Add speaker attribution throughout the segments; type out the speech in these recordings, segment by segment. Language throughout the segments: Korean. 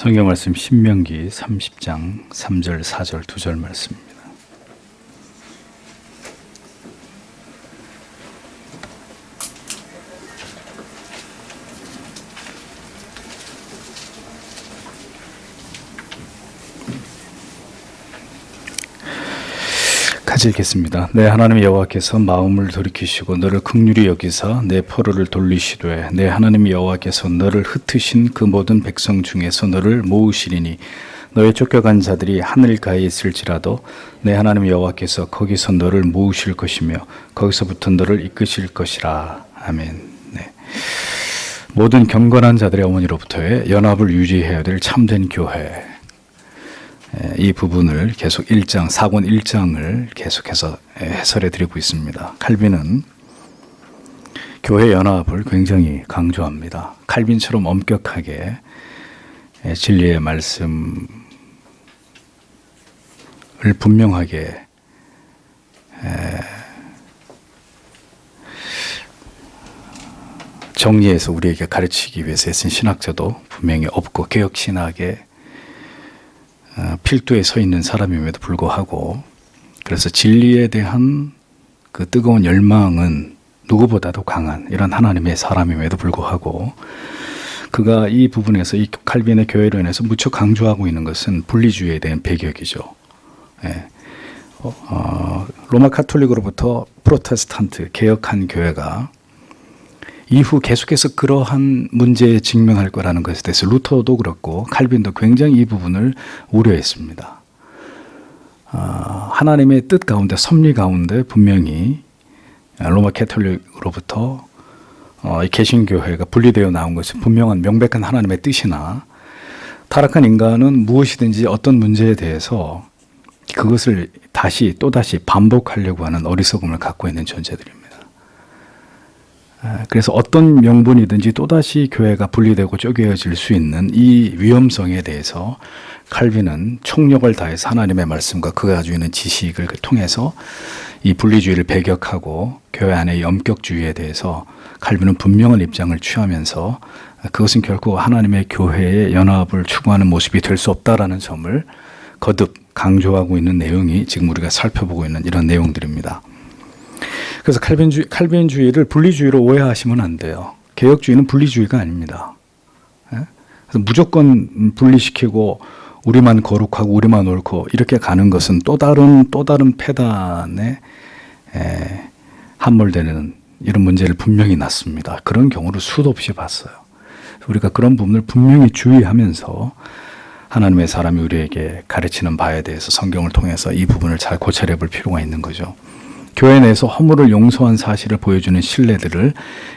Speaker 1: 성경 말씀 신명기 30장 3절 4절 2절 말씀입니다. 같이 읽겠습니다. 내 하나님 여호와께서 마음을 돌이키시고 너를 긍휼히 여기사 내 포로를 돌리시되 내 하나님 여호와께서 너를 흩으신 그 모든 백성 중에서 너를 모으시리니 너의 쫓겨간 자들이 하늘가에 있을지라도 내 하나님 여호와께서 거기서 너를 모으실 것이며 거기서부터 너를 이끄실 것이라. 아멘. 네. 모든 경건한 자들의 어머니로부터의 연합을 유지해야 될 참된 교회, 이 부분을 계속 1장, 사권 1장을 계속해서 해설해 드리고 있습니다. 칼빈은 교회 연합을 굉장히 강조합니다. 칼빈처럼 엄격하게 진리의 말씀을 분명하게 정리해서 우리에게 가르치기 위해서 애쓴 신학자도 분명히 없고 개혁신학의 필두에 서 있는 사람임에도 불구하고, 그래서 진리에 대한 그 뜨거운 열망은 누구보다도 강한 이런 하나님의 사람임에도 불구하고 그가 이 부분에서 이 칼빈의 교회로 인해서 무척 강조하고 있는 것은 분리주의에 대한 배격이죠. 로마 카톨릭으로부터 프로테스탄트 개혁한 교회가 이후 계속해서 그러한 문제에 직면할 거라는 것에 대해서 루터도 그렇고 칼빈도 굉장히 이 부분을 우려했습니다. 하나님의 뜻 가운데, 섭리 가운데 분명히 로마 카톨릭으로부터 개신교회가 분리되어 나온 것이 분명한 명백한 하나님의 뜻이나 타락한 인간은 무엇이든지 어떤 문제에 대해서 그것을 또다시 반복하려고 하는 어리석음을 갖고 있는 존재들입니다. 그래서 어떤 명분이든지 또다시 교회가 분리되고 쪼개어질 수 있는 이 위험성에 대해서 칼빈은 총력을 다해서 하나님의 말씀과 그가 가지고 있는 지식을 통해서 이 분리주의를 배격하고 교회 안의 엄격주의에 대해서 칼빈은 분명한 입장을 취하면서 그것은 결코 하나님의 교회의 연합을 추구하는 모습이 될 수 없다라는 점을 거듭 강조하고 있는 내용이 지금 우리가 살펴보고 있는 이런 내용들입니다. 그래서 칼빈주의를 분리주의로 오해하시면 안 돼요. 개혁주의는 분리주의가 아닙니다. 그래서 무조건 분리시키고 우리만 거룩하고 우리만 옳고 이렇게 가는 것은 또 다른 패단에 함몰되는 이런 문제를 분명히 낳습니다. 그런 경우를 수도 없이 봤어요. 우리가 그런 부분을 분명히 주의하면서 하나님의 사람이 우리에게 가르치는 바에 대해서 성경을 통해서 이 부분을 잘 고찰해 볼 필요가 있는 거죠. 교회 내에서 허물을 용서한 사실을 보여주는 신뢰들을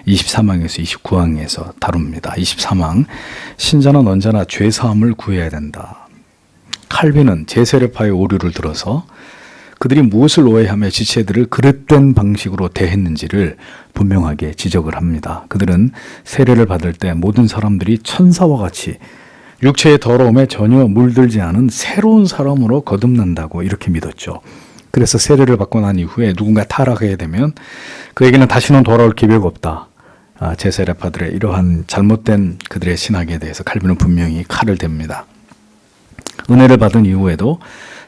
Speaker 1: 23항에서 29항에서 다룹니다. 23항, 신자는 언제나 죄사함을 구해야 된다. 칼빈은 제세례파의 오류를 들어서 그들이 무엇을 오해하며 지체들을 그릇된 방식으로 대했는지를 분명하게 지적을 합니다. 그들은 세례를 받을 때 모든 사람들이 천사와 같이 육체의 더러움에 전혀 물들지 않은 새로운 사람으로 거듭난다고 이렇게 믿었죠. 그래서 세례를 받고 난 이후에 누군가 타락하게 되면 그에게는 다시는 돌아올 기회가 없다. 제세례파들의 이러한 잘못된 그들의 신학에 대해서 칼빈은 분명히 칼을 댑니다. 은혜를 받은 이후에도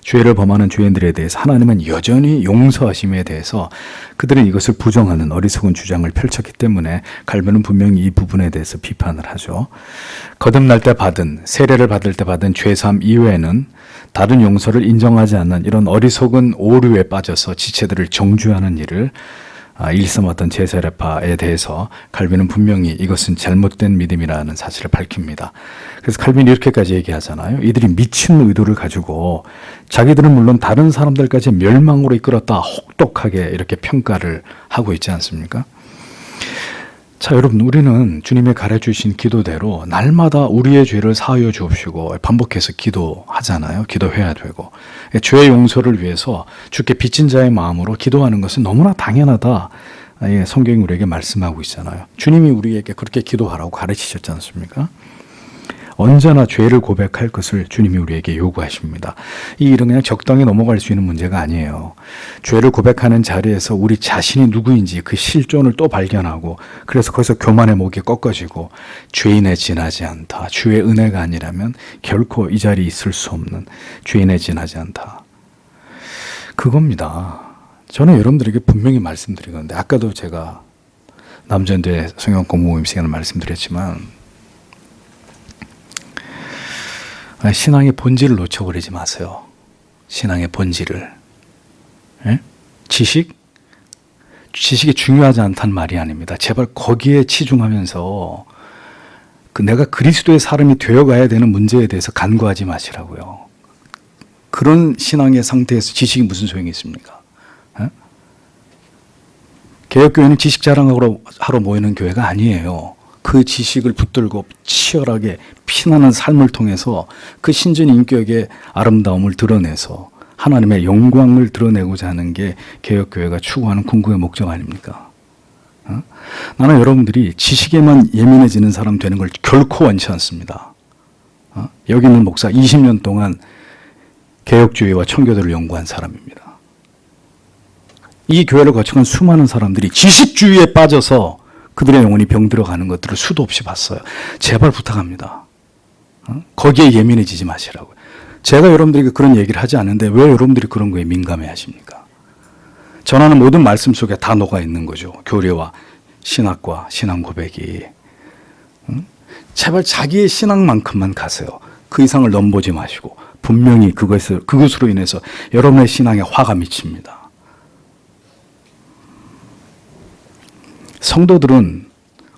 Speaker 1: 죄를 범하는 죄인들에 대해서 하나님은 여전히 용서하심에 대해서 그들은 이것을 부정하는 어리석은 주장을 펼쳤기 때문에 칼빈은 분명히 이 부분에 대해서 비판을 하죠. 거듭날 때 세례를 받을 때 받은 죄사함 이외에는 다른 용서를 인정하지 않는 이런 어리석은 오류에 빠져서 지체들을 정죄하는 일을 일삼았던 제세례파에 대해서 칼빈은 분명히 이것은 잘못된 믿음이라는 사실을 밝힙니다. 그래서 칼빈이 이렇게까지 얘기하잖아요. 이들이 미친 의도를 가지고 자기들은 물론 다른 사람들까지 멸망으로 이끌었다 혹독하게 이렇게 평가를 하고 있지 않습니까? 자, 여러분, 우리는 주님의 가르쳐주신 기도대로 날마다 우리의 죄를 사하여 주옵시고 반복해서 기도하잖아요. 기도해야 되고 죄의 용서를 위해서 주께 빚진 자의 마음으로 기도하는 것은 너무나 당연하다. 성경이 우리에게 말씀하고 있잖아요. 주님이 우리에게 그렇게 기도하라고 가르치셨지 않습니까? 언제나 죄를 고백할 것을 주님이 우리에게 요구하십니다. 이 일은 그냥 적당히 넘어갈 수 있는 문제가 아니에요. 죄를 고백하는 자리에서 우리 자신이 누구인지 그 실존을 또 발견하고, 그래서 거기서 교만의 목이 꺾어지고, 죄인에 지나지 않다. 주의 은혜가 아니라면 결코 이 자리에 있을 수 없는 죄인에 지나지 않다. 그겁니다. 저는 여러분들에게 분명히 말씀드리건데, 아까도 제가 남전대 성경 공부 모임 시간에 말씀드렸지만, 신앙의 본질을 놓쳐버리지 마세요. 신앙의 본질을. 예? 지식이 중요하지 않다는 말이 아닙니다. 제발 거기에 치중하면서 내가 그리스도의 사람이 되어가야 되는 문제에 대해서 간구하지 마시라고요. 그런 신앙의 상태에서 지식이 무슨 소용이 있습니까? 예? 개혁교회는 지식 자랑하러 모이는 교회가 아니에요. 그 지식을 붙들고 치열하게 피나는 삶을 통해서 그 신전 인격의 아름다움을 드러내서 하나님의 영광을 드러내고자 하는 게 개혁교회가 추구하는 궁극의 목적 아닙니까? 나는 여러분들이 지식에만 예민해지는 사람 되는 걸 결코 원치 않습니다. 여기 있는 목사 20년 동안 개혁주의와 청교도를 연구한 사람입니다. 이 교회를 거쳐간 수많은 사람들이 지식주의에 빠져서 그들의 영혼이 병들어가는 것들을 수도 없이 봤어요. 제발 부탁합니다. 거기에 예민해지지 마시라고요. 제가 여러분들에게 그런 얘기를 하지 않는데 왜 여러분들이 그런 거에 민감해 하십니까? 전하는 모든 말씀 속에 다 녹아 있는 거죠. 교리와 신학과 신앙 고백이. 제발 자기의 신앙만큼만 가세요. 그 이상을 넘보지 마시고 분명히 그것으로 인해서 여러분의 신앙에 화가 미칩니다. 성도들은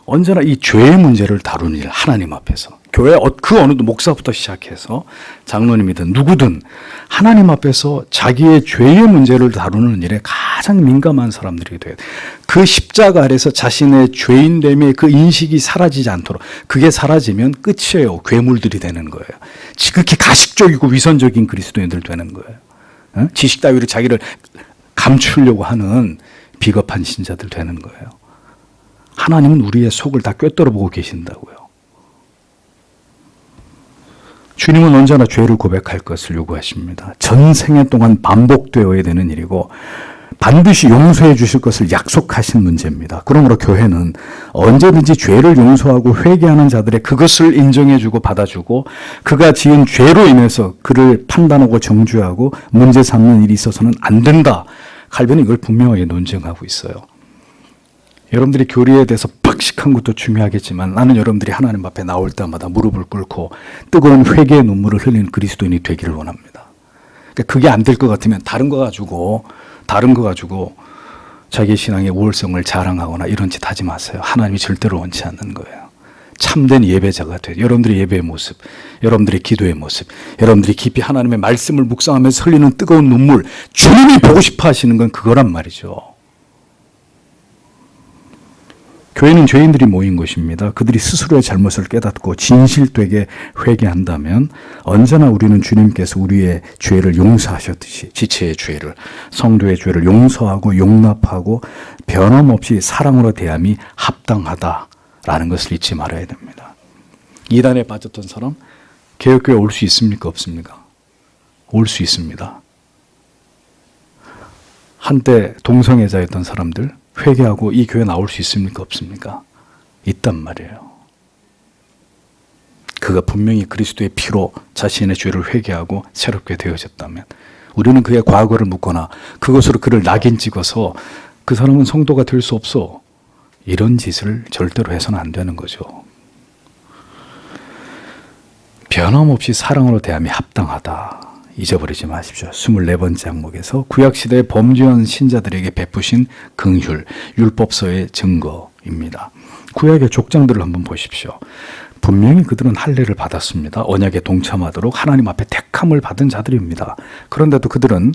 Speaker 1: 언제나 이 죄의 문제를 다루는 일, 하나님 앞에서. 교회 그 어느 목사부터 시작해서 장로님이든 누구든 하나님 앞에서 자기의 죄의 문제를 다루는 일에 가장 민감한 사람들이 돼요. 그 십자가 아래서 자신의 죄인됨의 그 인식이 사라지지 않도록, 그게 사라지면 끝이에요. 괴물들이 되는 거예요. 지극히 가식적이고 위선적인 그리스도인들 되는 거예요. 지식 따위로 자기를 감추려고 하는 비겁한 신자들 되는 거예요. 하나님은 우리의 속을 다 꿰뚫어 보고 계신다고요. 주님은 언제나 죄를 고백할 것을 요구하십니다. 전생애 동안 반복되어야 되는 일이고 반드시 용서해 주실 것을 약속하신 문제입니다. 그러므로 교회는 언제든지 죄를 용서하고 회개하는 자들의 그것을 인정해 주고 받아주고, 그가 지은 죄로 인해서 그를 판단하고 정죄하고 문제 삼는 일이 있어서는 안 된다. 칼빈은 이걸 분명하게 논증하고 있어요. 여러분들이 교리에 대해서 박식한 것도 중요하겠지만 나는 여러분들이 하나님 앞에 나올 때마다 무릎을 꿇고 뜨거운 회개의 눈물을 흘리는 그리스도인이 되기를 원합니다. 그러니까 그게 안 될 것 같으면 다른 거 가지고 자기 신앙의 우월성을 자랑하거나 이런 짓 하지 마세요. 하나님이 절대로 원치 않는 거예요. 참된 예배자가 돼요. 여러분들의 예배의 모습, 여러분들의 기도의 모습, 여러분들이 깊이 하나님의 말씀을 묵상하면서 흘리는 뜨거운 눈물, 주님이 보고 싶어 하시는 건 그거란 말이죠. 교회는 죄인들이 모인 곳입니다. 그들이 스스로의 잘못을 깨닫고 진실되게 회개한다면 언제나 우리는 주님께서 우리의 죄를 용서하셨듯이 지체의 죄를, 성도의 죄를 용서하고 용납하고 변함없이 사랑으로 대함이 합당하다라는 것을 잊지 말아야 됩니다. 이단에 빠졌던 사람 개혁교회 올 수 있습니까? 없습니까? 올 수 있습니다. 한때 동성애자였던 사람들 회개하고 이 교회 나올 수 있습니까? 없습니까? 있단 말이에요. 그가 분명히 그리스도의 피로 자신의 죄를 회개하고 새롭게 되어졌다면, 우리는 그의 과거를 묻거나 그것으로 그를 낙인 찍어서 그 사람은 성도가 될 수 없어, 이런 짓을 절대로 해서는 안 되는 거죠. 변함없이 사랑으로 대함이 합당하다. 잊어버리지 마십시오. 24번째 항목에서 구약시대의 범죄한 신자들에게 베푸신 긍휼, 율법서의 증거입니다. 구약의 족장들을 한번 보십시오. 분명히 그들은 할례를 받았습니다. 언약에 동참하도록 하나님 앞에 택함을 받은 자들입니다. 그런데도 그들은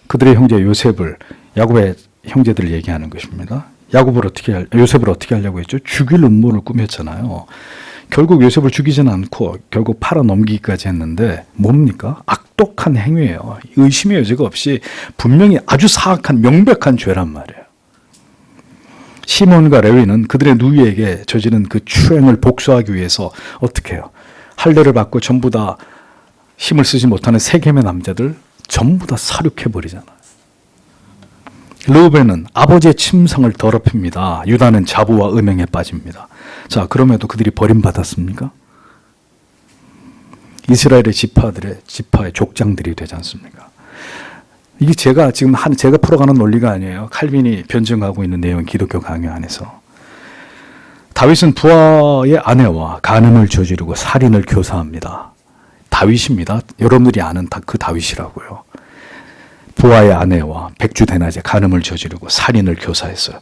Speaker 1: 그들의 형제 요셉을, 야곱의 형제들을 얘기하는 것입니다. 요셉을 어떻게 하려고 했죠? 죽일 음모를 꾸몄잖아요. 결국 요셉을 죽이지는 않고 결국 팔아 넘기기까지 했는데 뭡니까? 악독한 행위예요. 의심의 여지가 없이 분명히 아주 사악한 명백한 죄란 말이에요. 시몬과 레위는 그들의 누이에게 저지른 그 추행을 복수하기 위해서 어떻게 해요? 할례를 받고 전부 다 힘을 쓰지 못하는 세겜의 남자들 전부 다 살육해버리잖아요. 르우벤은 아버지의 침상을 더럽힙니다. 유다는 자부와 음행에 빠집니다. 자, 그럼에도 그들이 버림받았습니까? 이스라엘의 지파의 족장들이 되지 않습니까? 이게 제가 풀어가는 논리가 아니에요. 칼빈이 변증하고 있는 내용, 기독교 강요 안에서. 다윗은 부하의 아내와 간음을 저지르고 살인을 교사합니다. 다윗입니다. 여러분들이 아는 그 다윗이라고요. 부하의 아내와 백주대낮에 간음을 저지르고 살인을 교사했어요.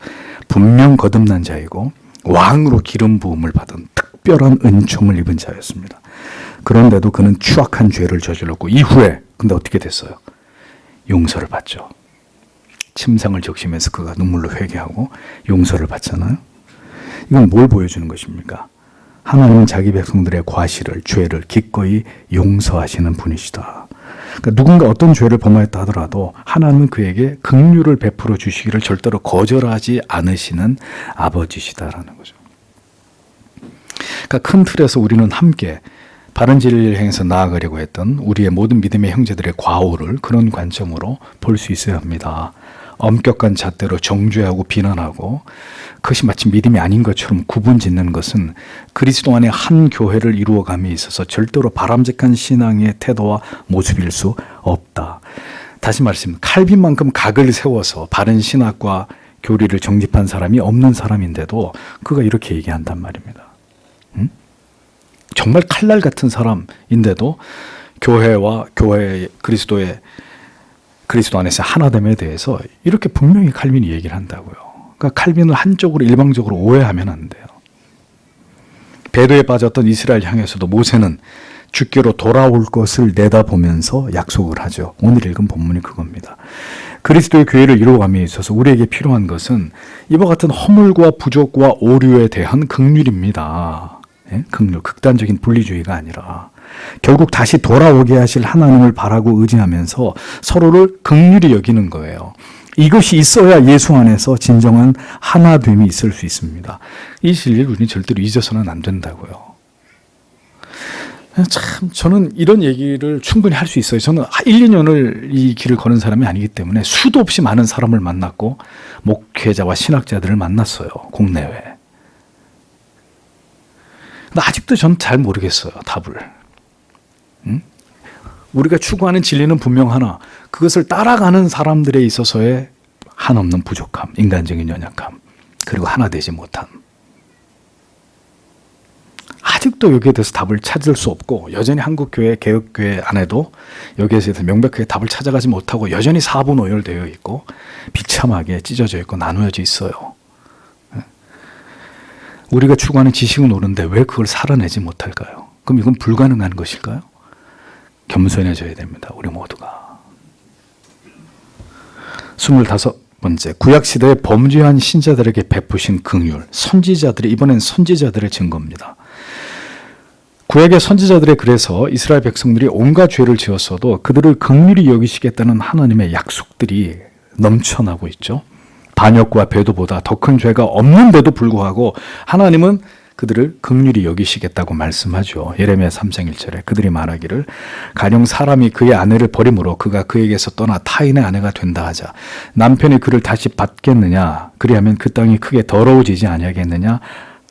Speaker 1: 분명 거듭난 자이고 왕으로 기름 부음을 받은 특별한 은총을 입은 자였습니다. 그런데도 그는 추악한 죄를 저질렀고 이후에 근데 어떻게 됐어요? 용서를 받죠. 침상을 적시면서 그가 눈물로 회개하고 용서를 받잖아요. 이건 뭘 보여주는 것입니까? 하나님은 자기 백성들의 과실을, 죄를 기꺼이 용서하시는 분이시다. 그러니까 누군가 어떤 죄를 범하였다 하더라도 하나님은 그에게 긍휼을 베풀어 주시기를 절대로 거절하지 않으시는 아버지시다라는 거죠. 그러니까 큰 틀에서 우리는 함께 바른 진리를 행해서 나아가려고 했던 우리의 모든 믿음의 형제들의 과오를 그런 관점으로 볼 수 있어야 합니다. 엄격한 잣대로 정죄하고 비난하고 그것이 마치 믿음이 아닌 것처럼 구분짓는 것은 그리스도 안에 한 교회를 이루어감에 있어서 절대로 바람직한 신앙의 태도와 모습일 수 없다. 다시 말씀드립니다. 칼빈만큼 각을 세워서 바른 신학과 교리를 정립한 사람이 없는 사람인데도 그가 이렇게 얘기한단 말입니다. 정말 칼날 같은 사람인데도 교회와 그리스도 안에서 하나됨에 대해서 이렇게 분명히 칼빈이 얘기를 한다고요. 그러니까 칼빈을 한쪽으로 일방적으로 오해하면 안 돼요. 배도에 빠졌던 이스라엘 향해서도 모세는 주께로 돌아올 것을 내다보면서 약속을 하죠. 오늘 읽은 본문이 그겁니다. 그리스도의 교회를 이루어감에 있어서 우리에게 필요한 것은 이와 같은 허물과 부족과 오류에 대한 긍휼입니다. 예? 긍휼, 극단적인 분리주의가 아니라 결국 다시 돌아오게 하실 하나님을 바라고 의지하면서 서로를 긍휼히 여기는 거예요. 이것이 있어야 예수 안에서 진정한 하나됨이 있을 수 있습니다. 이 진리를 우리는 절대로 잊어서는 안 된다고요. 참 저는 이런 얘기를 충분히 할 수 있어요. 저는 1, 2년을 이 길을 거는 사람이 아니기 때문에 수도 없이 많은 사람을 만났고 목회자와 신학자들을 만났어요. 국내외. 근데 아직도 저는 잘 모르겠어요. 답을. 우리가 추구하는 진리는 분명 하나, 그것을 따라가는 사람들에 있어서의 한없는 부족함, 인간적인 연약함, 그리고 하나 되지 못함. 아직도 여기에 대해서 답을 찾을 수 없고 여전히 한국교회, 개혁교회 안에도 여기에 대해서 명백하게 답을 찾아가지 못하고 여전히 사분오열되어 있고 비참하게 찢어져 있고 나누어져 있어요. 우리가 추구하는 지식은 옳은데 왜 그걸 살아내지 못할까요? 그럼 이건 불가능한 것일까요? 겸손해져야 됩니다. 우리 모두가. 25번째, 구약시대에 범죄한 신자들에게 베푸신 긍휼. 이번엔 선지자들의 증거입니다. 구약의 선지자들의 글에서 이스라엘 백성들이 온갖 죄를 지었어도 그들을 긍휼히 여기시겠다는 하나님의 약속들이 넘쳐나고 있죠. 반역과 배도보다 더 큰 죄가 없는데도 불구하고 하나님은 그들을 긍휼히 여기시겠다고 말씀하죠. 예레미야 3장 1절에 그들이 말하기를 가령 사람이 그의 아내를 버림으로 그가 그에게서 떠나 타인의 아내가 된다 하자 남편이 그를 다시 받겠느냐 그리하면 그 땅이 크게 더러워지지 아니하겠느냐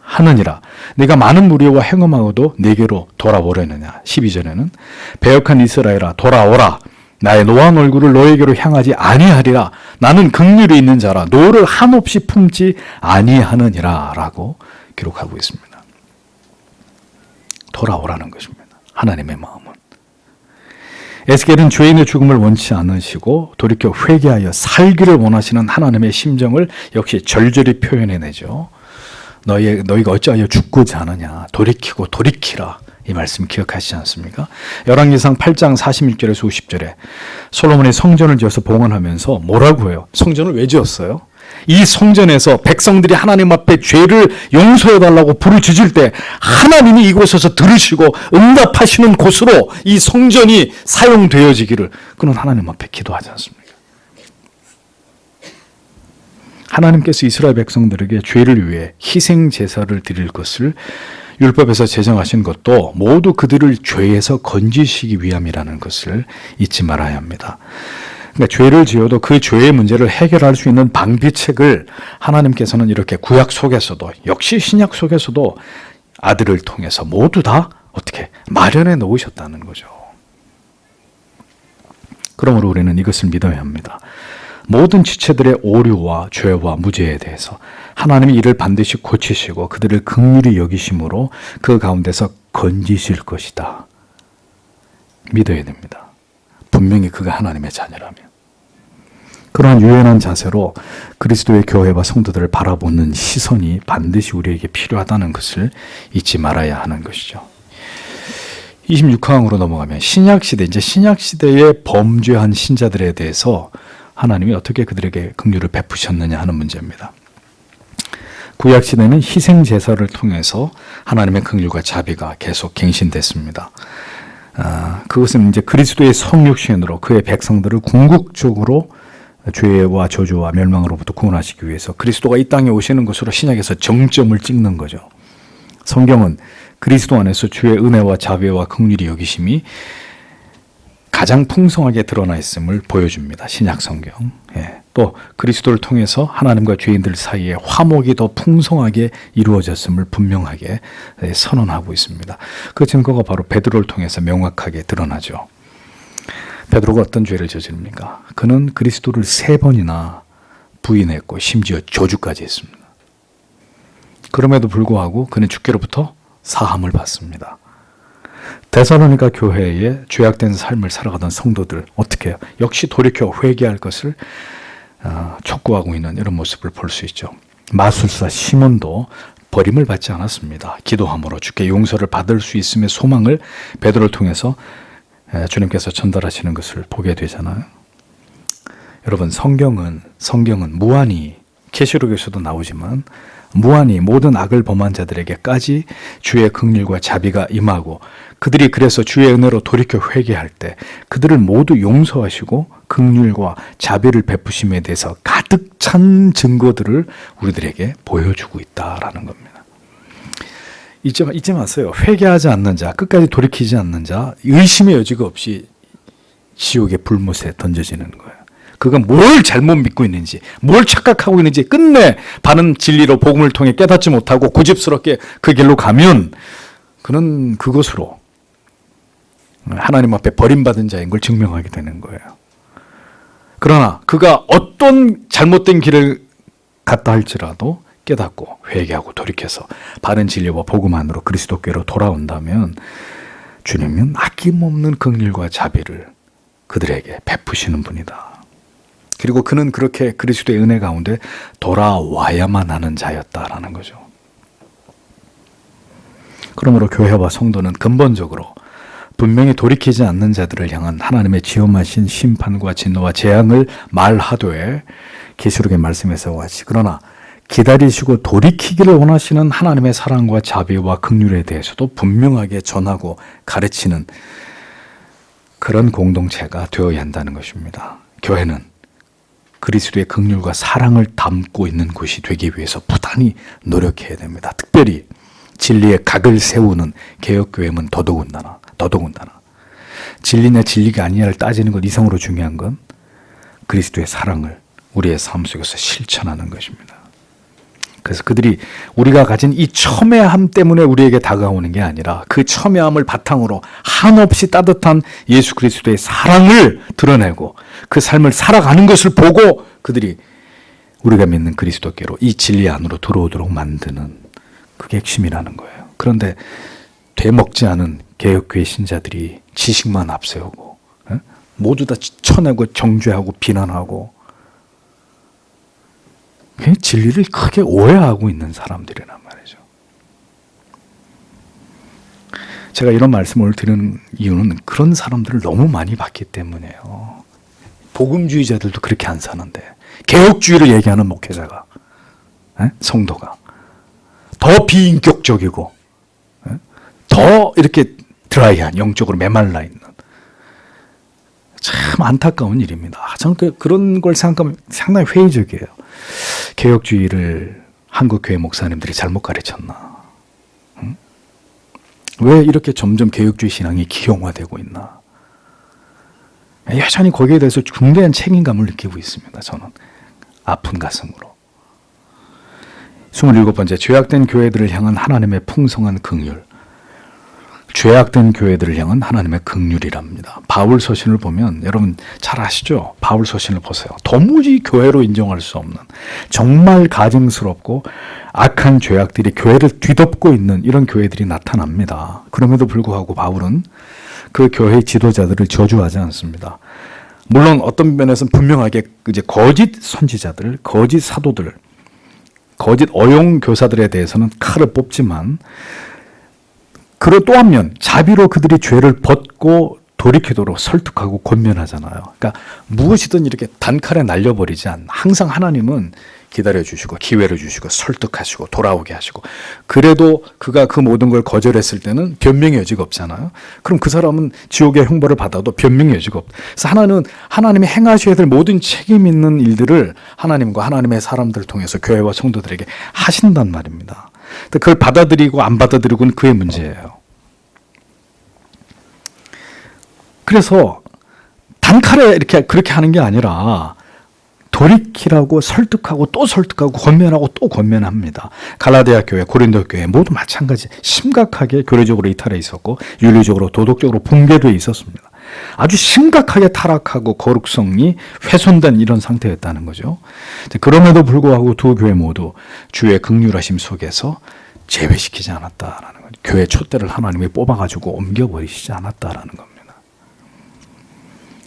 Speaker 1: 하느니라. 내가 많은 무리와 행음하고도 내게로 돌아오려느냐. 12절에는 배역한 이스라엘아 돌아오라. 나의 노한 얼굴을 너에게로 향하지 아니하리라. 나는 긍휼이 있는 자라. 너를 한없이 품지 아니하느니라 라고 기록하고 있습니다. 돌아오라는 것입니다. 하나님의 마음은. 에스겔은 죄인의 죽음을 원치 않으시고 돌이켜 회개하여 살기를 원하시는 하나님의 심정을 역시 절절히 표현해내죠. 너희가 어찌하여 죽고자 하느냐. 돌이키고 돌이키라. 이 말씀 기억하시지 않습니까? 열왕기상 8장 41절에서 50절에 솔로몬이 성전을 지어서 봉헌하면서 뭐라고 해요? 성전을 왜 지었어요? 이 성전에서 백성들이 하나님 앞에 죄를 용서해달라고 불을 지질 때 하나님이 이곳에서 들으시고 응답하시는 곳으로 이 성전이 사용되어지기를 그는 하나님 앞에 기도하지 않습니까? 하나님께서 이스라엘 백성들에게 죄를 위해 희생 제사를 드릴 것을 율법에서 제정하신 것도 모두 그들을 죄에서 건지시기 위함이라는 것을 잊지 말아야 합니다. 그러니까 죄를 지어도 그 죄의 문제를 해결할 수 있는 방비책을 하나님께서는 이렇게 구약 속에서도 역시 신약 속에서도 아들을 통해서 모두 다 어떻게 마련해 놓으셨다는 거죠. 그러므로 우리는 이것을 믿어야 합니다. 모든 지체들의 오류와 죄와 무죄에 대해서 하나님이 이를 반드시 고치시고 그들을 긍휼히 여기심으로 그 가운데서 건지실 것이다. 믿어야 됩니다. 분명히 그가 하나님의 자녀라면. 그러한 유연한 자세로 그리스도의 교회와 성도들을 바라보는 시선이 반드시 우리에게 필요하다는 것을 잊지 말아야 하는 것이죠. 26항으로 넘어가면 신약시대, 이제 신약시대의 범죄한 신자들에 대해서 하나님이 어떻게 그들에게 긍휼을 베푸셨느냐 하는 문제입니다. 구약시대는 희생제사를 통해서 하나님의 긍휼과 자비가 계속 갱신됐습니다. 그것은 이제 그리스도의 성육신으로 그의 백성들을 궁극적으로 죄와 저주와 멸망으로부터 구원하시기 위해서 그리스도가 이 땅에 오시는 것으로 신약에서 정점을 찍는 거죠. 성경은 그리스도 안에서 주의 은혜와 자비와 긍휼이 여기심이 가장 풍성하게 드러나 있음을 보여줍니다. 신약 성경. 또 그리스도를 통해서 하나님과 죄인들 사이에 화목이 더 풍성하게 이루어졌음을 분명하게 선언하고 있습니다. 그 증거가 바로 베드로를 통해서 명확하게 드러나죠. 베드로가 어떤 죄를 저지릅니까? 그는 그리스도를 3번이나 부인했고 심지어 저주까지 했습니다. 그럼에도 불구하고 그는 주께로부터 사함을 받습니다. 데살로니가 교회에 죄악된 삶을 살아가던 성도들 어떻게 해요? 역시 돌이켜 회개할 것을 촉구하고 있는 이런 모습을 볼 수 있죠. 마술사 시몬도 버림을 받지 않았습니다. 기도함으로 주께 용서를 받을 수 있음의 소망을 베드로를 통해서 주님께서 전달하시는 것을 보게 되잖아요. 여러분 성경은 무한히 계시록에서도 나오지만 무한히 모든 악을 범한 자들에게까지 주의 긍휼과 자비가 임하고 그들이 그래서 주의 은혜로 돌이켜 회개할 때 그들을 모두 용서하시고 긍휼과 자비를 베푸심에 대해서 가득 찬 증거들을 우리들에게 보여주고 있다라는 겁니다. 잊지 마세요. 회개하지 않는 자, 끝까지 돌이키지 않는 자, 의심의 여지가 없이 지옥의 불못에 던져지는 거예요. 그가 뭘 잘못 믿고 있는지, 뭘 착각하고 있는지 끝내 바른 진리로 복음을 통해 깨닫지 못하고 고집스럽게 그 길로 가면 그는 그것으로 하나님 앞에 버림받은 자인 걸 증명하게 되는 거예요. 그러나 그가 어떤 잘못된 길을 갔다 할지라도 깨닫고 회개하고 돌이켜서 바른 진리와 복음 안으로 그리스도께로 돌아온다면 주님은 아낌없는 긍휼과 자비를 그들에게 베푸시는 분이다. 그리고 그는 그렇게 그리스도의 은혜 가운데 돌아와야만 하는 자였다라는 거죠. 그러므로 교회와 성도는 근본적으로 분명히 돌이키지 않는 자들을 향한 하나님의 지엄하신 심판과 진노와 재앙을 말하되 계시록의 말씀에서 같이 그러나 기다리시고 돌이키기를 원하시는 하나님의 사랑과 자비와 긍휼에 대해서도 분명하게 전하고 가르치는 그런 공동체가 되어야 한다는 것입니다. 교회는 그리스도의 긍휼과 사랑을 담고 있는 곳이 되기 위해서 부단히 노력해야 됩니다. 특별히 진리의 각을 세우는 개혁교회는 더더군다나 진리냐 진리가 아니냐를 따지는 것 이상으로 중요한 건 그리스도의 사랑을 우리의 삶 속에서 실천하는 것입니다. 그래서 그들이 우리가 가진 이 첨예함 때문에 우리에게 다가오는 게 아니라 그 첨예함을 바탕으로 한없이 따뜻한 예수 그리스도의 사랑을 드러내고 그 삶을 살아가는 것을 보고 그들이 우리가 믿는 그리스도께로 이 진리 안으로 들어오도록 만드는 그게 핵심이라는 거예요. 그런데 되먹지 않은 개혁교회 신자들이 지식만 앞세우고 모두 다 쳐내고 정죄하고 비난하고 진리를 크게 오해하고 있는 사람들이란 말이죠. 제가 이런 말씀을 드리는 이유는 그런 사람들을 너무 많이 봤기 때문이에요. 복음주의자들도 그렇게 안 사는데 개혁주의를 얘기하는 목회자가 성도가 더 비인격적이고 더 이렇게 드라이한 영적으로 메말라 있는 참 안타까운 일입니다. 저는 그런 걸 생각하면 상당히 회의적이에요. 개혁주의를 한국 교회 목사님들이 잘못 가르쳤나? 왜 이렇게 점점 개혁주의 신앙이 기형화되고 있나? 여전히 거기에 대해서 중대한 책임감을 느끼고 있습니다. 저는 아픈 가슴으로. 27번째, 죄악된 교회들을 향한 하나님의 풍성한 긍휼. 죄악된 교회들을 향한 하나님의 긍휼이랍니다. 바울 서신을 보면 여러분 잘 아시죠? 바울 서신을 보세요. 도무지 교회로 인정할 수 없는 정말 가증스럽고 악한 죄악들이 교회를 뒤덮고 있는 이런 교회들이 나타납니다. 그럼에도 불구하고 바울은 그 교회의 지도자들을 저주하지 않습니다. 물론 어떤 면에서는 분명하게 이제 거짓 선지자들, 거짓 사도들, 거짓 어용 교사들에 대해서는 칼을 뽑지만 그런 또 한 면 자비로 그들이 죄를 벗고 돌이키도록 설득하고 권면하잖아요. 그러니까 무엇이든 이렇게 단칼에 날려버리지 않는, 항상 하나님은 기다려주시고 기회를 주시고 설득하시고 돌아오게 하시고, 그래도 그가 그 모든 걸 거절했을 때는 변명의 여지가 없잖아요. 그럼 그 사람은 지옥의 형벌을 받아도 변명의 여지가 없다. 그래서 하나님이 행하셔야 될 모든 책임 있는 일들을 하나님과 하나님의 사람들을 통해서 교회와 성도들에게 하신단 말입니다. 그걸 받아들이고 안 받아들이고는 그의 문제예요. 그래서 단칼에 그렇게 하는 게 아니라 돌이키라고 설득하고 또 설득하고 권면하고 또 권면합니다. 갈라디아 교회, 고린도 교회 모두 마찬가지 심각하게 교리적으로 이탈해 있었고 윤리적으로 도덕적으로 붕괴되어 있었습니다. 아주 심각하게 타락하고 거룩성이 훼손된 이런 상태였다는 거죠. 그럼에도 불구하고 두 교회 모두 주의 긍휼하심 속에서 제외시키지 않았다라는 거죠. 교회 촛대를 하나님이 뽑아가지고 옮겨버리시지 않았다라는 겁니다.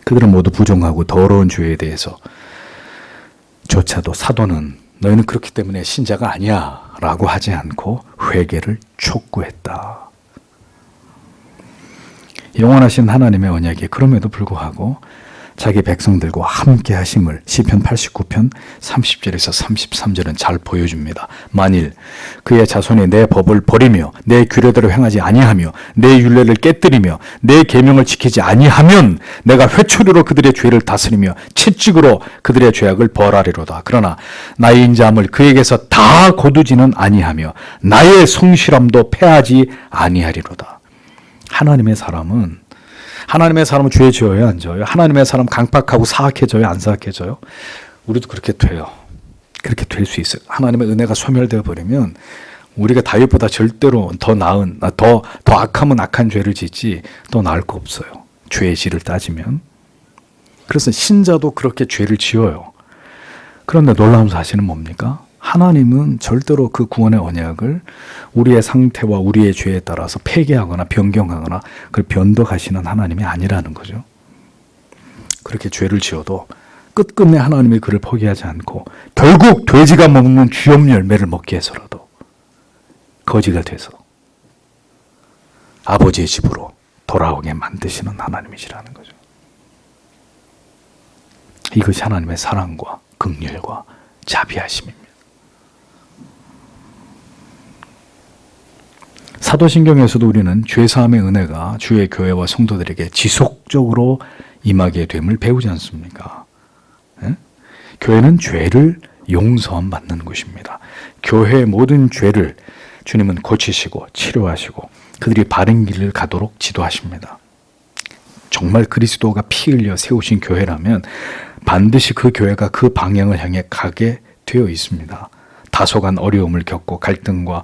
Speaker 1: 그들은 모두 부정하고 더러운 죄에 대해서 조차도 사도는 너희는 그렇기 때문에 신자가 아니야 라고 하지 않고 회개를 촉구했다. 영원하신 하나님의 언약이 그럼에도 불구하고 자기 백성들과 함께 하심을 시편 89편 30절에서 33절은 잘 보여줍니다. 만일 그의 자손이 내 법을 버리며 내 규례대로 행하지 아니하며 내 율례를 깨뜨리며 내 계명을 지키지 아니하면 내가 회초리로 그들의 죄를 다스리며 채찍으로 그들의 죄악을 벌하리로다. 그러나 나의 인자함을 그에게서 다 거두지는 아니하며 나의 성실함도 패하지 아니하리로다. 하나님의 사람은 죄 지어요, 안 지어요? 하나님의 사람 강팍하고 사악해져요, 안 사악해져요? 우리도 그렇게 돼요. 그렇게 될 수 있어요. 하나님의 은혜가 소멸되어 버리면 우리가 다윗보다 절대로 더 나은, 더 악하면 악한 죄를 짓지 더 나을 거 없어요. 죄의 질을 따지면. 그래서 신자도 그렇게 죄를 지어요. 그런데 놀라운 사실은 뭡니까? 하나님은 절대로 그 구원의 언약을 우리의 상태와 우리의 죄에 따라서 폐기하거나 변경하거나 그걸 변덕하시는 하나님이 아니라는 거죠. 그렇게 죄를 지어도 끝끝내 하나님이 그를 포기하지 않고 결국 돼지가 먹는 쥐염 열매를 먹게 해서라도 거지가 돼서 아버지의 집으로 돌아오게 만드시는 하나님이시라는 거죠. 이것이 하나님의 사랑과 긍휼과 자비하심입니다. 사도신경에서도 우리는 죄사함의 은혜가 주의 교회와 성도들에게 지속적으로 임하게 됨을 배우지 않습니까? 예? 교회는 죄를 용서함 받는 곳입니다. 교회의 모든 죄를 주님은 고치시고 치료하시고 그들이 바른 길을 가도록 지도하십니다. 정말 그리스도가 피 흘려 세우신 교회라면 반드시 그 교회가 그 방향을 향해 가게 되어 있습니다. 다소간 어려움을 겪고 갈등과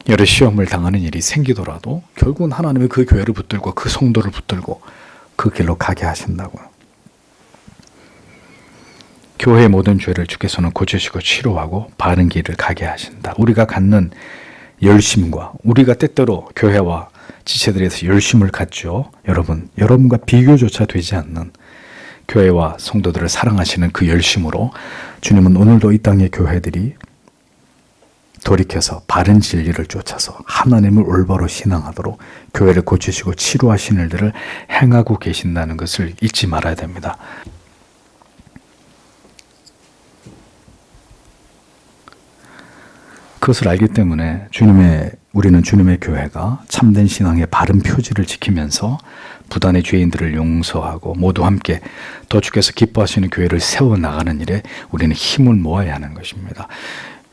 Speaker 1: 여러 시험을 당하는 일이 생기더라도 결국은 하나님이 그 교회를 붙들고 그 성도를 붙들고 그 길로 가게 하신다고요. 교회의 모든 죄를 주께서는 고치시고 치료하고 바른 길을 가게 하신다. 우리가 갖는 열심과 우리가 때때로 교회와 지체들에 대해서 열심을 갖죠. 여러분과 비교조차 되지 않는 교회와 성도들을 사랑하시는 그 열심으로 주님은 오늘도 이 땅의 교회들이 돌이켜서 바른 진리를 쫓아서 하나님을 올바로 신앙하도록 교회를 고치시고 치료하시는 일들을 행하고 계신다는 것을 잊지 말아야 됩니다. 그것을 알기 때문에 우리는 주님의 교회가 참된 신앙의 바른 표지를 지키면서 부단의 죄인들을 용서하고 모두 함께 더 주께서 기뻐하시는 교회를 세워나가는 일에 우리는 힘을 모아야 하는 것입니다.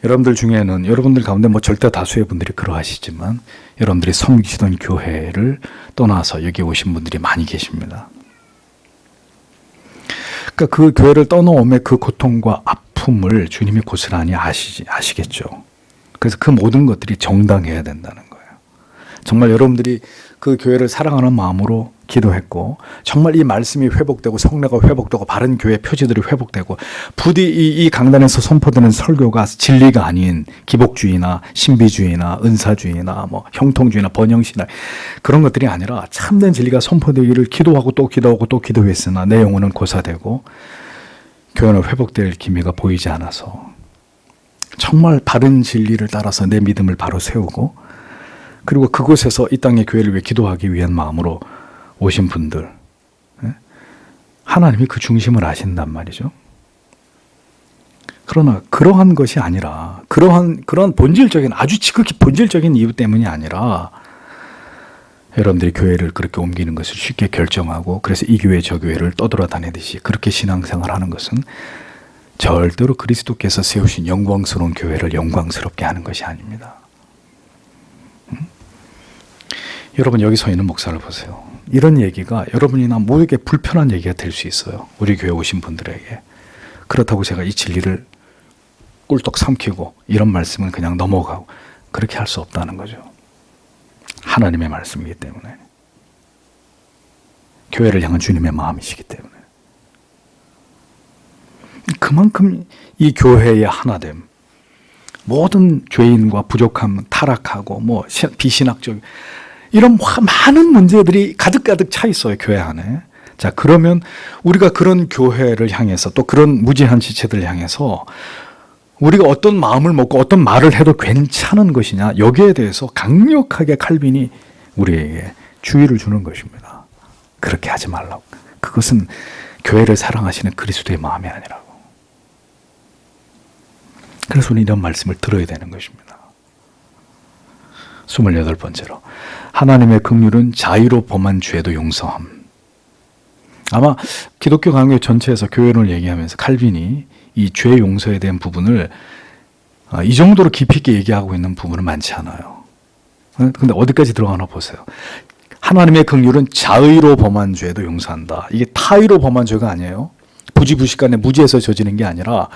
Speaker 1: 여러분들 중에는 여러분들 가운데 뭐 절대 다수의 분들이 그러하시지만 여러분들이 섬기시던 교회를 떠나서 여기 오신 분들이 많이 계십니다. 그러니까 그 교회를 떠나오면 그 고통과 아픔을 주님이 고스란히 아시겠죠. 그래서 그 모든 것들이 정당해야 된다는 거예요. 정말 여러분들이 그 교회를 사랑하는 마음으로 기도했고 정말 이 말씀이 회복되고 성례가 회복되고 바른 교회 표지들이 회복되고 부디 이 강단에서 선포되는 설교가 진리가 아닌 기복주의나 신비주의나 은사주의나 뭐 형통주의나 번영신학 그런 것들이 아니라 참된 진리가 선포되기를 기도하고 또 기도하고 또 기도했으나 내 영혼은 고사되고 교회는 회복될 기미가 보이지 않아서 정말 바른 진리를 따라서 내 믿음을 바로 세우고 그리고 그곳에서 이 땅의 교회를 위해 기도하기 위한 마음으로 오신 분들, 하나님이 그 중심을 아신단 말이죠. 그러나 그러한 것이 아니라 그런 본질적인 아주 지극히 본질적인 이유 때문이 아니라 여러분들이 교회를 그렇게 옮기는 것을 쉽게 결정하고 그래서 이 교회 저 교회를 떠돌아다니듯이 그렇게 신앙생활하는 것은 절대로 그리스도께서 세우신 영광스러운 교회를 영광스럽게 하는 것이 아닙니다. 여러분 여기 서 있는 목사를 보세요. 이런 얘기가 여러분이나 모두에게 불편한 얘기가 될 수 있어요. 우리 교회 오신 분들에게. 그렇다고 제가 이 진리를 꿀떡 삼키고 이런 말씀은 그냥 넘어가고 그렇게 할 수 없다는 거죠. 하나님의 말씀이기 때문에. 교회를 향한 주님의 마음이시기 때문에. 그만큼 이 교회의 하나됨, 모든 죄인과 부족함, 타락하고 뭐 비신학적 이런 많은 문제들이 가득가득 차 있어요, 교회 안에. 자, 그러면 우리가 그런 교회를 향해서 또 그런 무지한 지체들을 향해서 우리가 어떤 마음을 먹고 어떤 말을 해도 괜찮은 것이냐, 여기에 대해서 강력하게 칼빈이 우리에게 주의를 주는 것입니다. 그렇게 하지 말라고. 그것은 교회를 사랑하시는 그리스도의 마음이 아니라고. 그래서 우리는 이런 말씀을 들어야 되는 것입니다. 28번째로 하나님의 긍휼은 자의로 범한 죄도 용서함. 아마 기독교 강요 전체에서 교회론을 얘기하면서 칼빈이 이 죄 용서에 대한 부분을 이 정도로 깊이 있게 얘기하고 있는 부분은 많지 않아요. 근데 어디까지 들어가나 보세요. 하나님의 긍휼은 자의로 범한 죄도 용서한다. 이게 타의로 범한 죄가 아니에요. 부지부식간에 무지해서 저지른 게 아니라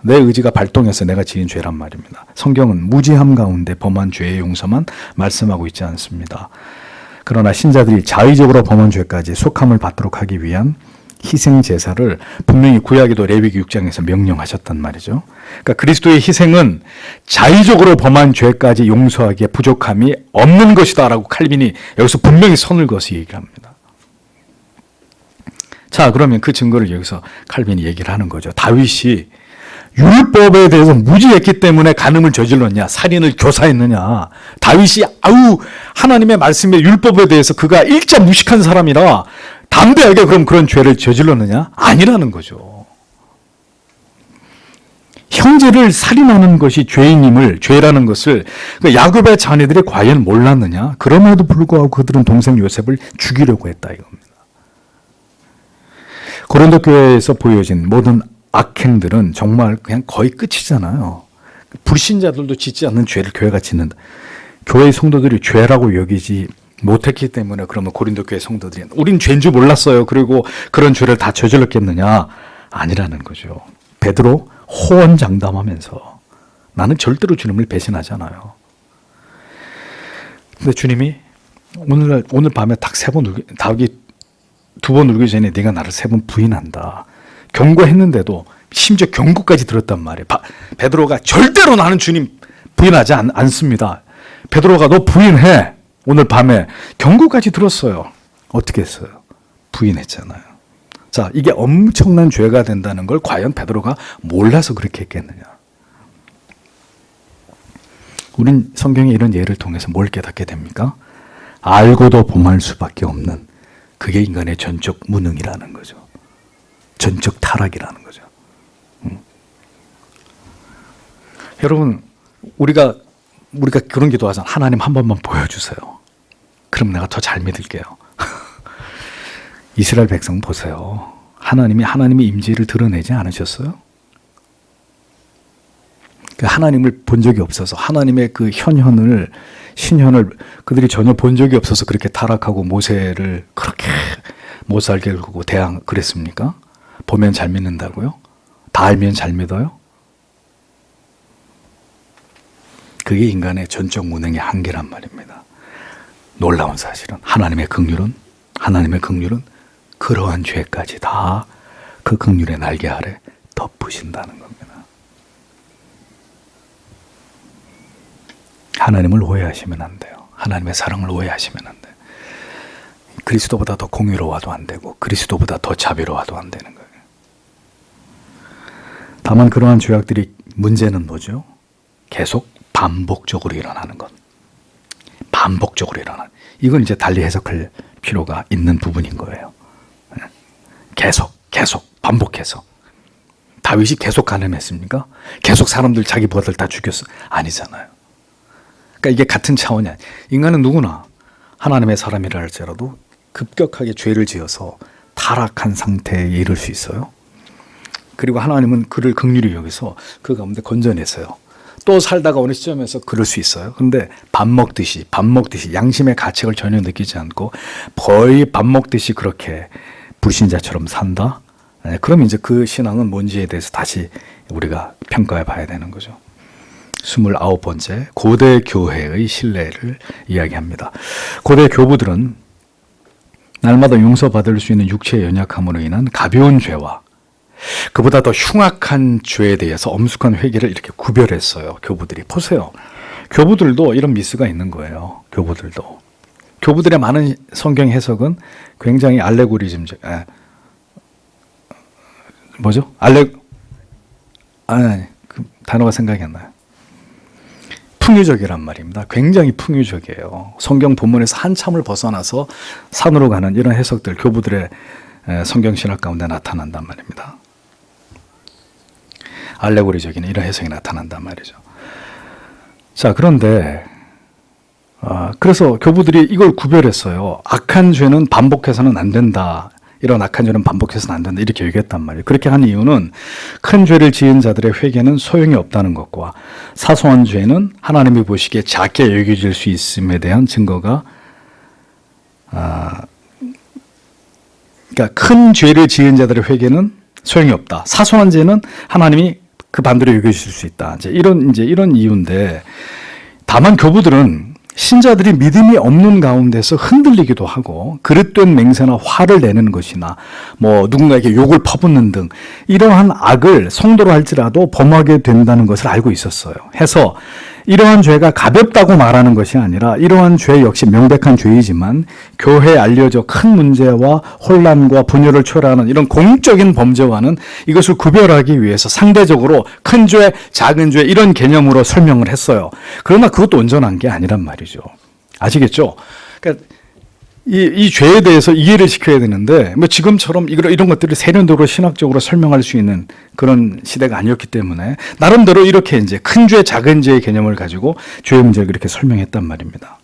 Speaker 1: 내 의지가 발동해서 내가 지은 죄란 말입니다. 성경은 무지함 가운데 범한 죄의 용서만 말씀하고 있지 않습니다. 그러나 신자들이 자의적으로 범한 죄까지 속함을 받도록 하기 위한 희생 제사를 분명히 구약에도 레위기 6장에서 명령하셨단 말이죠. 그러니까 그리스도의 희생은 자의적으로 범한 죄까지 용서하기에 부족함이 없는 것이다라고 칼빈이 여기서 분명히 선을 그어서 얘기를 합니다. 자, 그러면 그 증거를 여기서 칼빈이 얘기를 하는 거죠. 다윗이 율법에 대해서 무지했기 때문에 간음을 저질렀냐, 살인을 교사했느냐. 다윗이 하나님의 말씀에 율법에 대해서 그가 일자 무식한 사람이라 담대하게 그럼 그런 죄를 저질렀느냐? 아니라는 거죠. 형제를 살인하는 것이 죄라는 것을 야곱의 자녀들이 과연 몰랐느냐? 그럼에도 불구하고 그들은 동생 요셉을 죽이려고 했다 이겁니다. 고린도 교회에서 보여진 모든 악행들은 정말 그냥 거의 끝이잖아요. 불신자들도 짓지 않는 죄를 교회가 짓는다. 교회의 성도들이 죄라고 여기지 못했기 때문에 그러면 고린도 교회 성도들이 우린 죄인 줄 몰랐어요. 그리고 그런 죄를 다 저질렀겠느냐? 아니라는 거죠. 베드로 호언장담하면서 나는 절대로 주님을 배신하잖아요. 근데 주님이 오늘 밤에 닭 3번 닭이 2번 울기 전에 네가 나를 3번 부인한다. 경고했는데도 심지어 경고까지 들었단 말이에요. 베드로가 절대로 나는 주님 부인하지 않습니다. 베드로가 너 부인해. 오늘 밤에 경고까지 들었어요. 어떻게 했어요? 부인했잖아요. 자, 이게 엄청난 죄가 된다는 걸 과연 베드로가 몰라서 그렇게 했겠느냐. 우린 성경의 이런 예를 통해서 뭘 깨닫게 됩니까? 알고도 범할 수밖에 없는 그게 인간의 전적 무능이라는 거죠. 전적 타락이라는 거죠. 여러분, 우리가 그런 기도하잖아. 하나님 한 번만 보여주세요. 그럼 내가 더 잘 믿을게요. 이스라엘 백성 보세요. 하나님의 임재를 드러내지 않으셨어요? 하나님을 본 적이 없어서 하나님의 그 신현을 그들이 전혀 본 적이 없어서 그렇게 타락하고 모세를 그렇게 못 살게 굴고 그랬습니까? 보면 잘 믿는다고요? 다 알면 잘 믿어요? 그게 인간의 전적 무능의 한계란 말입니다. 놀라운 사실은 하나님의 긍휼은 그러한 죄까지 다 그 긍휼의 날개 아래 덮으신다는 겁니다. 하나님을 오해하시면 안 돼요. 하나님의 사랑을 오해하시면 안 돼요. 그리스도보다 더 공의로워도 안 되고 그리스도보다 더 자비로워도 안 되는 거예요. 다만 그러한 죄악들이 문제는 뭐죠? 계속 반복적으로 일어나는 것. 반복적으로 일어나는. 이건 이제 달리 해석할 필요가 있는 부분인 거예요. 계속 반복해서. 다윗이 계속 간음했습니까? 계속 사람들 자기 부하들 다 죽였어? 아니잖아요. 그러니까 이게 같은 차원이 아니에요. 인간은 누구나 하나님의 사람이라 할지라도 급격하게 죄를 지어서 타락한 상태에 이를 수 있어요. 그리고 하나님은 그를 긍휼히 여기서 그 가운데 건져냈어요. 또 살다가 어느 시점에서 그럴 수 있어요. 그런데 밥 먹듯이 양심의 가책을 전혀 느끼지 않고 거의 밥 먹듯이 그렇게 불신자처럼 산다? 네, 그럼 이제 그 신앙은 뭔지에 대해서 다시 우리가 평가해 봐야 되는 거죠. 29번째, 고대 교회의 신뢰를 이야기합니다. 고대 교부들은 날마다 용서받을 수 있는 육체의 연약함으로 인한 가벼운 죄와 그보다 더 흉악한 죄에 대해서 엄숙한 회개를 이렇게 구별했어요. 교부들이. 보세요. 교부들도 이런 미스가 있는 거예요. 교부들의 많은 성경 해석은 굉장히 알레고리즘적, 뭐죠? 그 단어가 생각이 안 나요. 풍유적이란 말입니다. 굉장히 풍유적이에요. 성경 본문에서 한참을 벗어나서 산으로 가는 이런 해석들, 교부들의 성경 신학 가운데 나타난단 말입니다. 알레고리적인 이런 해석이 나타난단 말이죠. 자, 그런데 그래서 교부들이 이걸 구별했어요. 악한 죄는 반복해서는 안 된다. 이런 악한 죄는 반복해서는 안 된다. 이렇게 얘기했단 말이에요. 그렇게 한 이유는 큰 죄를 지은 자들의 회개는 소용이 없다는 것과 사소한 죄는 하나님이 보시기에 작게 여겨질 수 있음에 대한 증거가 그러니까 큰 죄를 지은 자들의 회개는 소용이 없다. 사소한 죄는 하나님이 그 반대로 여겨질 수 있다. 이런 이유인데, 다만 교부들은 신자들이 믿음이 없는 가운데서 흔들리기도 하고 그릇된 맹세나 화를 내는 것이나 뭐 누군가에게 욕을 퍼붓는 등 이러한 악을 성도로 할지라도 범하게 된다는 것을 알고 있었어요. 해서 이러한 죄가 가볍다고 말하는 것이 아니라 이러한 죄 역시 명백한 죄이지만 교회에 알려져 큰 문제와 혼란과 분열을 초래하는 이런 공적인 범죄와는 이것을 구별하기 위해서 상대적으로 큰 죄, 작은 죄 이런 개념으로 설명을 했어요. 그러나 그것도 온전한 게 아니란 말이죠. 아시겠죠? 그러니까 이 죄에 대해서 이해를 시켜야 되는데 뭐 지금처럼 이런 것들을 세련되고 신학적으로 설명할 수 있는 그런 시대가 아니었기 때문에 나름대로 이렇게 이제 큰 죄, 작은 죄의 개념을 가지고 죄의 문제를 그렇게 설명했단 말입니다.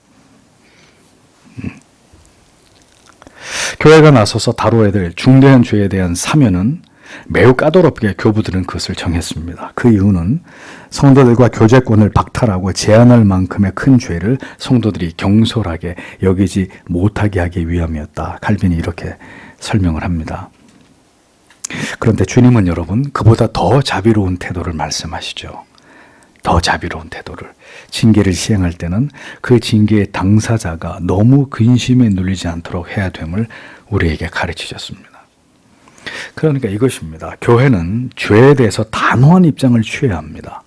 Speaker 1: 교회가 나서서 다뤄야 될 중대한 죄에 대한 사면은 매우 까다롭게 교부들은 그것을 정했습니다. 그 이유는 성도들과 교제권을 박탈하고 제한할 만큼의 큰 죄를 성도들이 경솔하게 여기지 못하게 하기 위함이었다. 칼빈이 이렇게 설명을 합니다. 그런데 주님은 여러분 그보다 더 자비로운 태도를 말씀하시죠. 더 자비로운 태도를. 징계를 시행할 때는 그 징계의 당사자가 너무 근심에 눌리지 않도록 해야 됨을 우리에게 가르치셨습니다. 그러니까 이것입니다. 교회는 죄에 대해서 단호한 입장을 취해야 합니다.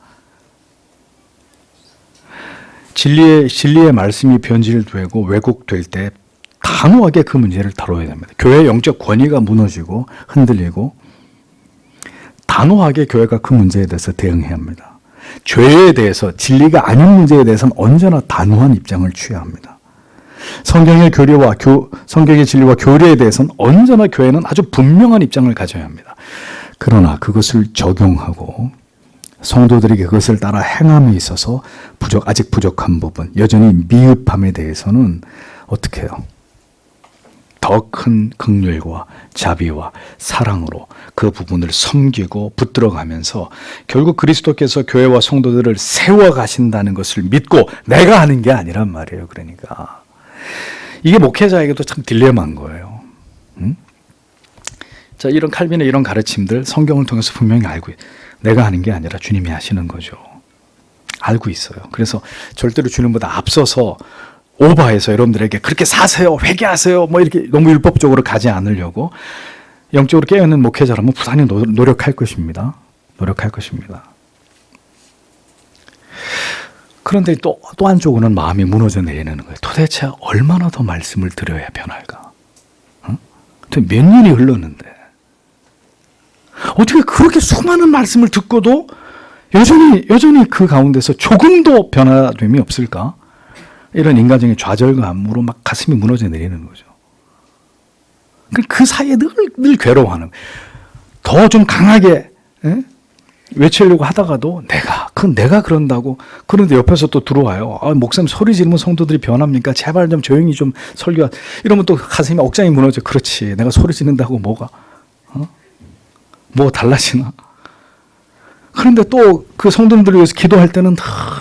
Speaker 1: 진리의 말씀이 변질되고 왜곡될 때 단호하게 그 문제를 다뤄야 됩니다. 교회의 영적 권위가 무너지고 흔들리고 단호하게 교회가 그 문제에 대해서 대응해야 합니다. 죄에 대해서 진리가 아닌 문제에 대해서는 언제나 단호한 입장을 취해야 합니다. 성경의 진리와 교리에 대해서는 언제나 교회는 아주 분명한 입장을 가져야 합니다. 그러나 그것을 적용하고 성도들에게 그것을 따라 행함에 있어서 아직 부족한 부분, 여전히 미흡함에 대해서는 어떻게 해요? 더 큰 긍휼과 자비와 사랑으로 그 부분을 섬기고 붙들어가면서 결국 그리스도께서 교회와 성도들을 세워가신다는 것을 믿고 내가 하는 게 아니란 말이에요. 그러니까 이게 목회자에게도 참 딜레마인 거예요. 자, 이런 칼빈의 이런 가르침들 성경을 통해서 분명히 알고 내가 하는 게 아니라 주님이 하시는 거죠. 알고 있어요. 그래서 절대로 주님보다 앞서서 오버해서 여러분들에게 그렇게 사세요, 회개하세요, 뭐 이렇게 너무 율법적으로 가지 않으려고 영적으로 깨어있는 목회자라면 부단히 노력할 것입니다. 노력할 것입니다. 그런데 또 한쪽으로는 마음이 무너져 내리는 거예요. 도대체 얼마나 더 말씀을 들어야 변할까? 몇 년이 흘렀는데 어떻게 그렇게 수많은 말씀을 듣고도 여전히 그 가운데서 조금도 변화됨이 없을까? 이런 인간적인 좌절감으로 막 가슴이 무너져 내리는 거죠. 그 사이에 늘 괴로워하는, 더 좀 강하게 외치려고 하다가도 내가 그런다고. 그런데 옆에서 또 들어와요. 목사님 소리 지르면 성도들이 변합니까? 제발 좀 조용히 좀 설교. 이러면 또 가슴이 억장이 무너져. 그렇지, 내가 소리 지른다고 뭐가 뭐 달라지나? 그런데 또 그 성도들을 위해서 기도할 때는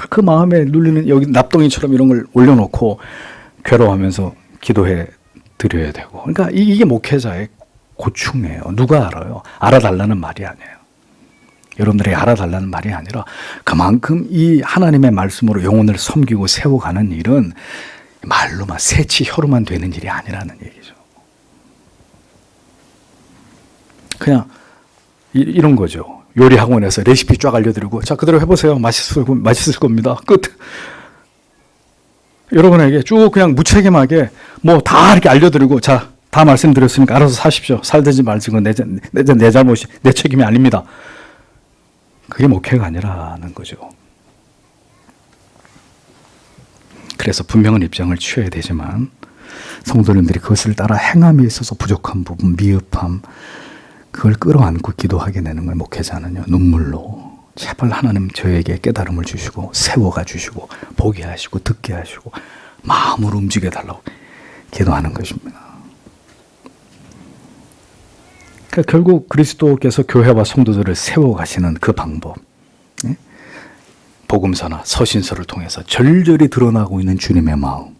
Speaker 1: 그 마음에 눌리는 여기 납덩이처럼 이런 걸 올려놓고 괴로워하면서 기도해 드려야 되고. 그러니까 이게 목회자의 고충이에요. 누가 알아요? 알아달라는 말이 아니에요. 여러분들이 알아달라는 말이 아니라 그만큼 이 하나님의 말씀으로 영혼을 섬기고 세워가는 일은 말로만 새치 혀로만 되는 일이 아니라는 얘기죠. 그냥 이런 거죠. 요리 학원에서 레시피 쫙 알려드리고 자 그대로 해보세요. 맛있을 겁니다. 끝. 여러분에게 쭉 그냥 무책임하게 뭐 다 이렇게 알려드리고 자 다 말씀드렸으니까 알아서 사십시오. 살든지 말든지 내 잘못이 내 책임이 아닙니다. 그게 목회가 아니라는 거죠. 그래서 분명한 입장을 취해야 되지만 성도님들이 그것을 따라 행함에 있어서 부족한 부분, 미흡함, 그걸 끌어안고 기도하게 되는 거예요. 목회자는요. 눈물로 제발 하나님 저에게 깨달음을 주시고 세워가 주시고 보게 하시고 듣게 하시고 마음으로 움직여 달라고 기도하는 것입니다. 그러니까 결국 그리스도께서 교회와 성도들을 세워가시는 그 방법, 복음서나 서신서를 통해서 절절히 드러나고 있는 주님의 마음,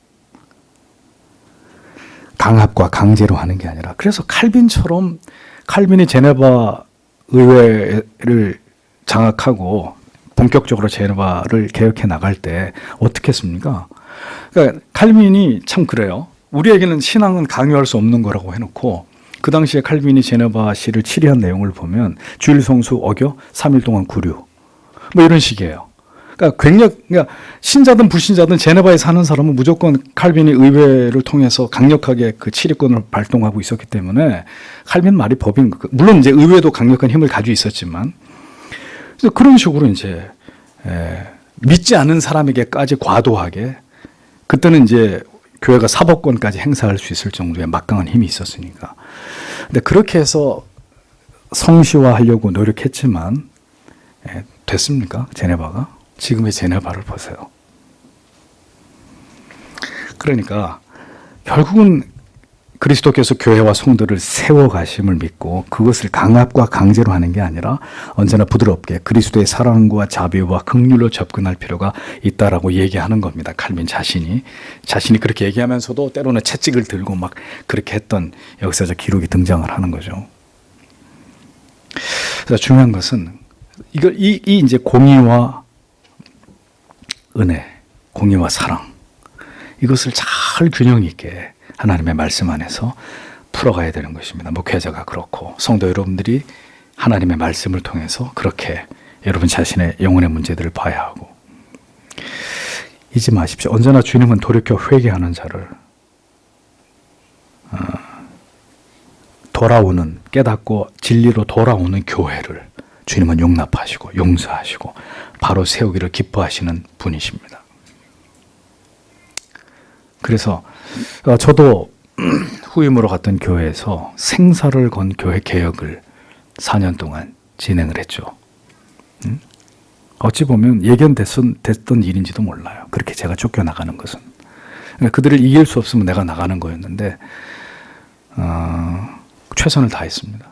Speaker 1: 강압과 강제로 하는 게 아니라, 그래서 칼빈이 제네바 의회를 장악하고 본격적으로 제네바를 개혁해 나갈 때 어떻게 했습니까? 그러니까 칼빈이 참 그래요. 우리에게는 신앙은 강요할 수 없는 거라고 해놓고 그 당시에 칼빈이 제네바시를 치리한 내용을 보면 주일 성수 어겨 3일 동안 구류 뭐 이런 식이에요. 그러니까 신자든 불신자든 제네바에 사는 사람은 무조건 칼빈이 의회를 통해서 강력하게 그 치리권을 발동하고 있었기 때문에 칼빈 말이 법인, 물론 이제 의회도 강력한 힘을 가지고 있었지만 그런 식으로 이제 믿지 않는 사람에게까지 과도하게, 그때는 이제 교회가 사법권까지 행사할 수 있을 정도의 막강한 힘이 있었으니까. 근데 그렇게 해서 성시화하려고 노력했지만 됐습니까? 제네바가? 지금의 제네바를 보세요. 그러니까 결국은 그리스도께서 교회와 성도를 세워가심을 믿고 그것을 강압과 강제로 하는 게 아니라 언제나 부드럽게 그리스도의 사랑과 자비와 긍휼로 접근할 필요가 있다라고 얘기하는 겁니다. 칼빈 자신이 그렇게 얘기하면서도 때로는 채찍을 들고 막 그렇게 했던 역사적 기록이 등장을 하는 거죠. 그래서 중요한 것은 이 이제 공의와 은혜, 공의와 사랑, 이것을 잘 균형 있게 하나님의 말씀 안에서 풀어가야 되는 것입니다. 목회자가 그렇고 성도 여러분들이 하나님의 말씀을 통해서 그렇게 여러분 자신의 영혼의 문제들을 봐야 하고, 잊지 마십시오. 언제나 주님은 돌이켜 회개하는 자를 돌아오는, 깨닫고 진리로 돌아오는 교회를 주님은 용납하시고 용서하시고 바로 세우기를 기뻐하시는 분이십니다. 그래서 저도 후임으로 갔던 교회에서 생사를 건 교회 개혁을 4년 동안 진행을 했죠. 어찌 보면 예견됐던 일인지도 몰라요. 그렇게 제가 쫓겨나가는 것은. 그들을 이길 수 없으면 내가 나가는 거였는데 최선을 다했습니다.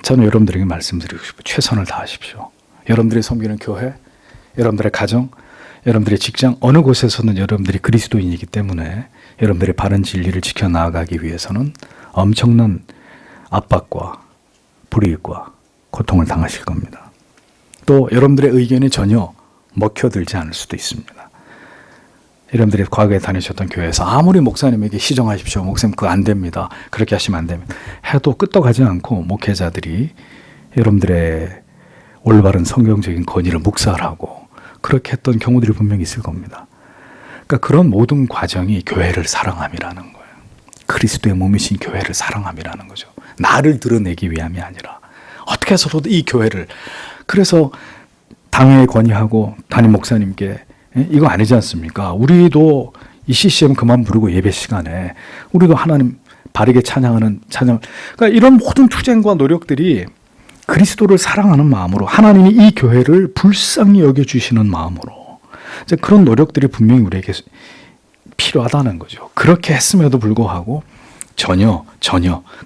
Speaker 1: 저는 여러분들에게 말씀드리고 싶어요. 최선을 다하십시오. 여러분들이 섬기는 교회, 여러분들의 가정, 여러분들의 직장, 어느 곳에서는 여러분들이 그리스도인이기 때문에 여러분들의 바른 진리를 지켜나가기 위해서는 엄청난 압박과 불이익과 고통을 당하실 겁니다. 또 여러분들의 의견이 전혀 먹혀들지 않을 수도 있습니다. 여러분들이 과거에 다니셨던 교회에서 아무리 목사님에게 시정하십시오. 목사님 그거 안 됩니다. 그렇게 하시면 안 됩니다. 해도 끄떡하지 않고 목회자들이 여러분들의 올바른 성경적인 권위를 묵살하고 그렇게 했던 경우들이 분명히 있을 겁니다. 그러니까 그런 모든 과정이 교회를 사랑함이라는 거예요. 그리스도의 몸이신 교회를 사랑함이라는 거죠. 나를 드러내기 위함이 아니라 어떻게 해서도 이 교회를, 그래서 당회에 건의하고 담임 목사님께 이거 아니지 않습니까? 우리도 이 CCM 그만 부르고 예배 시간에 우리도 하나님 바르게 찬양하는 찬양, 그러니까 이런 모든 투쟁과 노력들이 그리스도를 사랑하는 마음으로, 하나님이 이 교회를 불쌍히 여겨주시는 마음으로, 이제 그런 노력들이 분명히 우리에게 필요하다는 거죠. 그렇게 했음에도 불구하고 전혀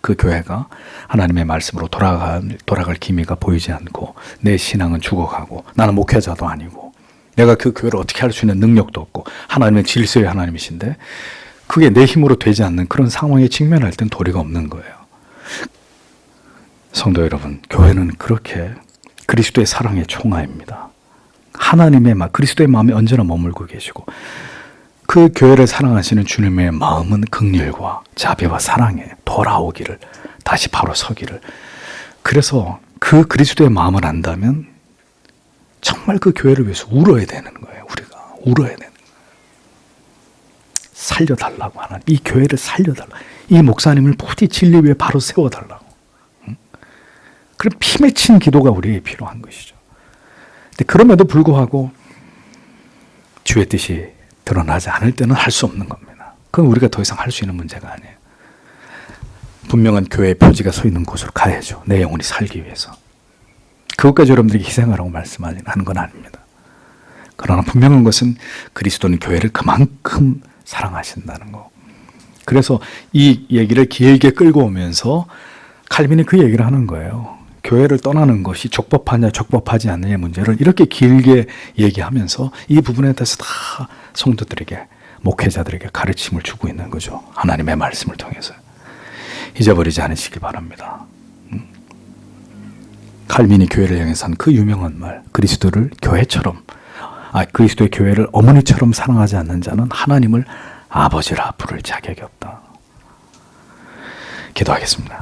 Speaker 1: 그 교회가 하나님의 말씀으로 돌아갈 기미가 보이지 않고 내 신앙은 죽어가고 나는 목회자도 아니고 내가 그 교회를 어떻게 할 수 있는 능력도 없고 하나님은 질서의 하나님이신데 그게 내 힘으로 되지 않는 그런 상황에 직면할 땐 도리가 없는 거예요. 성도 여러분, 교회는 그렇게 그리스도의 사랑의 총화입니다. 하나님의 그리스도의 마음에 언제나 머물고 계시고 그 교회를 사랑하시는 주님의 마음은 긍휼과 자비와 사랑에 돌아오기를, 다시 바로 서기를. 그래서 그 그리스도의 마음을 안다면 정말 그 교회를 위해서 울어야 되는 거예요. 우리가 울어야 되는 거예요. 살려달라고 하는, 이 교회를 살려달라고, 이 목사님을 부디 진리 위에 바로 세워달라고. 그런 피 맺힌 기도가 우리에게 필요한 것이죠. 근데 그럼에도 불구하고 주의 뜻이 드러나지 않을 때는 할 수 없는 겁니다. 그건 우리가 더 이상 할 수 있는 문제가 아니에요. 분명한 교회의 표지가 서 있는 곳으로 가야죠. 내 영혼이 살기 위해서. 그것까지 여러분들이 희생하라고 말씀하는 건 아닙니다. 그러나 분명한 것은 그리스도는 교회를 그만큼 사랑하신다는 거. 그래서 이 얘기를 길게 끌고 오면서 칼빈이 그 얘기를 하는 거예요. 교회를 떠나는 것이 적법하냐 적법하지 않느냐의 문제를 이렇게 길게 얘기하면서 이 부분에 대해서 다 성도들에게, 목회자들에게 가르침을 주고 있는 거죠. 하나님의 말씀을 통해서. 잊어버리지 않으시길 바랍니다. 칼빈이 교회를 향해서 한 그 유명한 말, 그리스도를 교회처럼, 그리스도의 교회를 어머니처럼 사랑하지 않는 자는 하나님을 아버지라 부를 자격이 없다. 기도하겠습니다.